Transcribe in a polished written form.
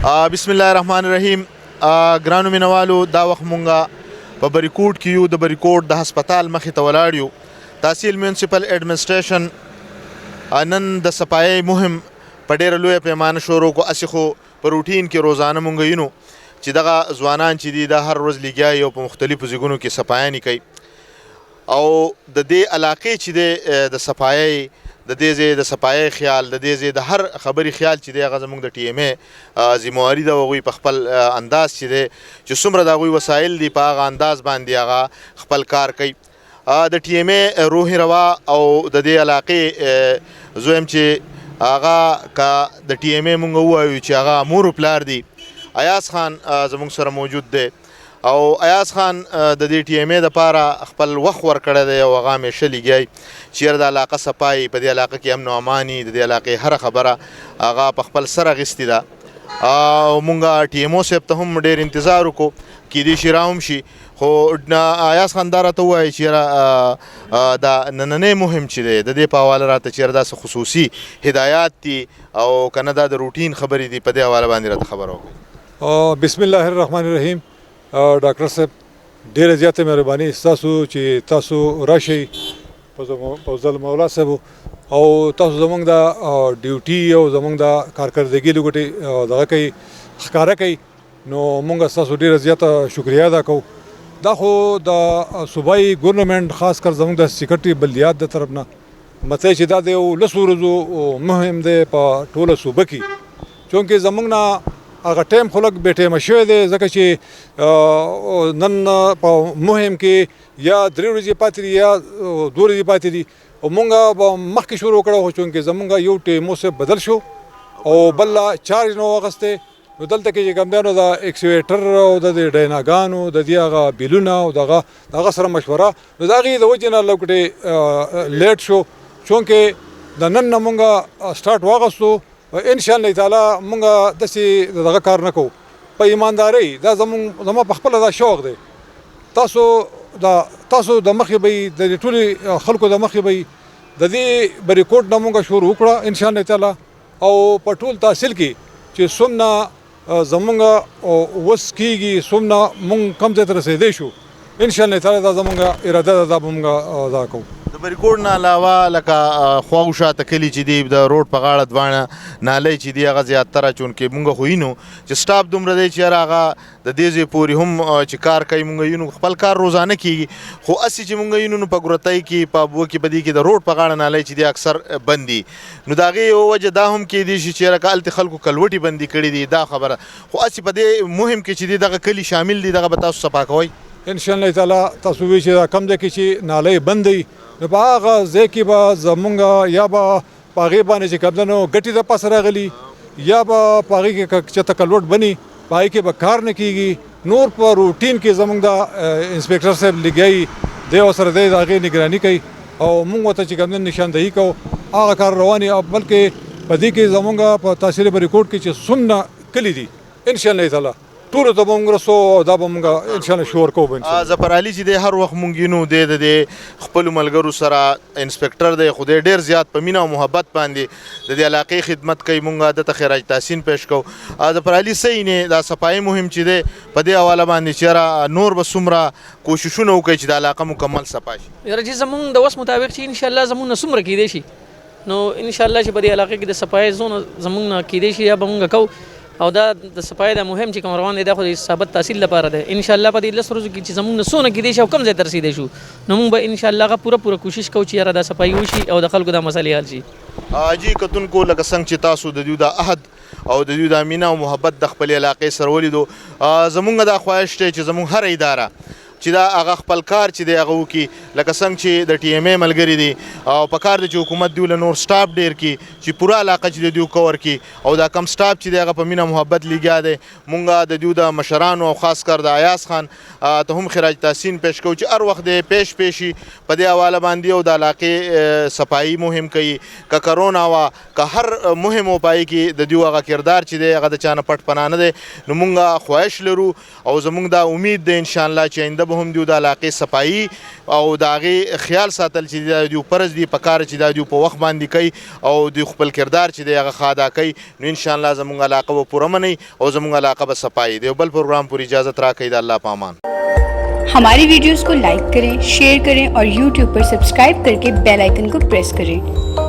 بسم الله الرحمن الرحیم. ګرانو مینوالو، دا وخت مونږه په بریکوټ کې یو. د بریکوټ د هسپتال مخې ته ولاړ یو. تحصیل میونسپل ایډمنسټریشن نن د صفایي مهم په ډېره لویه پیمانه شروع کو. اسې خو په روټین کې روزانه مونږ وینو چې دغه ځوانان چې دي دا هر ورځ لګیا او په مختلفو ځایونو کې صفایانې کوي، او د دې علاقې چې دی د صفایي د دې ځای د صفایي خیال، د دې ځای د هر خبرې خیال چې دی هغه زموږ د ټي ام اے ذمواري ده. هغوی په خپل انداز چې دی چې څومره د هغوی وسایل دي په هغه انداز باندې هغه خپل کار کوي. د ټي ام اے روح روا او د دې علاقې زویم چې هغه که د ټي ام اے مونږ ووایو چې هغه مور و پلار دي، ایاز خان زموږ سره موجود دی. او ایاز خان د دې ټي ام اے دپاره خپل وخت ورکړی دی او هغه همیشه لګیایي چې یاره د علاقه صفایي، په دې علاقه کې امن و امان وي، د دې علاقې هره خبره هغه په خپل سر اخیستې ده. او مونږ ټي ام او صاحب ته هم ډېر انتظار وکړو، کیدای شي راهم شي، خو ایاز خان دا راته ووایي چې یاره دا نننی مهم چې دی د دې په حواله راته چې یاره داسې خصوصي هدایات دي او که نه دا د روټین خبرې دي، په دې حواله باندې راته خبره وکړئ. بسم الله الرحمن الرحیم. ډاکټر صاحب ډیره زیاته مهرباني ستاسو چې تاسو راشئ په ځل مولا صاحب او تاسو زموږ د ډیوټي او زموږ د کارکردګي لګوټي دغه کوي ښکاره کوي، نو موږ ستاسو ډیره زیاته شکریا ادا کوو. دا خو د صوبایي ګورنمنټ خاص کر زموږ د سیکرټري بلدیات د طرف نه مطلب چې دا د یو لسو ورځو مهم دی په ټوله صوبه کې، چونکې زموږ نه هغه ټایم خو لږ بې ټایمه شوی دی، ځکه چې نن په مهم کې یا 3 ورځې پاتې دي یا 2 ورځې پاتې دي، او مونږ به مخکې شروع کړو، خو چونکې زمونږ یو ټیم اوس بدل شو او بل چارج نو واخیستی، نو دلته کې چې کوم دی نو د ایکسویټر او د ډایناګانو د دې هغه بیلونه او دغه سره مشوره، نو د هغې د وجې نه لږ لیټ شو، چونکې د نن نه مونږ سټارټ واخیستو. ان شاء الله تعالی مونږ داسې دغه کار نه کوو په ایماندارۍ. دا زما په خپله دا شوق دی. تاسو د مخې به یې د ټولې خلکو د مخې به یې د دې بریکوټ نه مونږ شروع وکړه ان شاء الله تعالی، او په ټول تحصیل کې چې څومره زمونږ وس کېږي څومره مونږ کم ځای ته رسېدی شو، ان شاء الله تعالی دا زمونږ اراده ده، دا به مونږ دا کوو. د بریکوټ نه علاوه لکه خواو شاته کلي چې دي د روډ په غاړه دواړه نالۍ چې دي هغه زیاتره، چونکې مونږ خو وینو چې سټاف دومره دی چې یاره هغه د دې ځای پورې هم چې کار کوي. مونږ وینو خپل کار روزانه کېږي، خو اسې چې مونږ وینو نو په ګروتۍ کې په ابوه کې په دې کې د روډ په غاړه نالۍ چې دي اکثر بند دي، نو د هغې یوه وجه دا هم کیدای شي چې یاره که هلته خلکو کلوټې بندي کړي دي دا خبره، خو اسې په دې مهم کې چې دي دغه کلي شامل دي دغه به تاسو صفا کوئ ان شاء الله تعالی. تاسو وایئ چې دا کم ځای کې چې نالۍ بند دی، نو په هغه ځای کې به زمونږ یا به په هغې باندې چې کوم دی نو ګټې د پاسه راغلي، یا به په هغې کې چېرته کلوټ بني په هغې کې به کار نه کېږي. نور په روټین کې زمونږ د انسپکټر صاحب لګیایي دی ورسره دی د هغې نګراني کوي او مونږ ورته چې کوم دی نشاندهي کوو، هغه کار روان وي. بلکې په دې کې زمونږ په تحصیل بریکوټ کې چې څومره کلي دي ان شاء الله تعالی ټولو ته به مونږ رسو او دا به مونږ ان شاء الله شور کوو. ظفر علي چې دی هر وخت مونږ وینو دی د خپلو ملګرو سره انسپکټر دی، خو دی ډېر زیات په مینه او محبت باندې د دې علاقې خدمت کوي. مونږ دته خراج تحسین پیش کوو. ظفر علي صحیح نه دا صفایي مهم چې دی په دې حواله باندې چې یاره نور به څومره کوششونه وکړي چې د علاقه مکمل صفا شي. یاره چې زمونږ د وس مطابق چې ان شاء الله زمونږ نه څومره کیدای شي، نو ان شاء الله چې په دې علاقې کې د صفایي زون زمونږ نه کیدای شي یا به مونږ کوو. او دا د صفایي د مهم چې کوم روان دی دا خو د ثابت تحصیل لپاره دی. ان شاء الله په دې 10 ورځو کې چې زمونږ نه څونه کیدای شي او کم ځای ته رسېدی شو، نو مونږ به ان شاء الله هغه پوره کوشش کوو چې یاره دا صفایي وشي او د خلکو دا مسلې حل شي. حاجي کتونکو لکه څنګه چې تاسو د دوی د عهد او د دوی د مینه او محبت د خپلې علاقې سره ولیدو، زمونږ دا خواهش دی چې زمونږ هره اداره چې دا هغه خپل کار چې دی هغه وکړي، لکه څنګه چې د ټي ام اے ملګري دي او په کار دی چې حکومت دوی له نور سټاف ډېر کړي چې پوره علاقه چې دی دوی کور کړي، او دا کم سټاف چې دی هغه په مینه محبت لګیا دی. مونږ د دوی د مشرانو او خاص کر د ایاز خان ته هم خراج تحسین پیش کوو چې هر وخت دی پیشي په دې حواله باندې او د علاقې صفایي مهم کوي. که کرونا وه که هر مهم و پای کې د دوی هغه کردار چې دی هغه د چا نه پټ پناه نه دی. نو مونږ خواهش لرو او زمونږ دا امید دی ان شاء الله چې آینده به هم د علاقې صفایي او د هغې خیال ساتل چې دا د فرض دي په کار چې دا د په وخت باندې کوي او د خپل کردار چې دی هغه ښه ادا کوي نو انشاءالله زموږ علاقه به پوره منئ او زموږ علاقه به صفایي د یو بل پروګرام پورې اجازت راکړئ د الله په امان. हमारी वीडियोस को लाइक करें, शेयर करें और YouTube पर सब्सक्राइब करके बेल आइकन को प्रेस करें.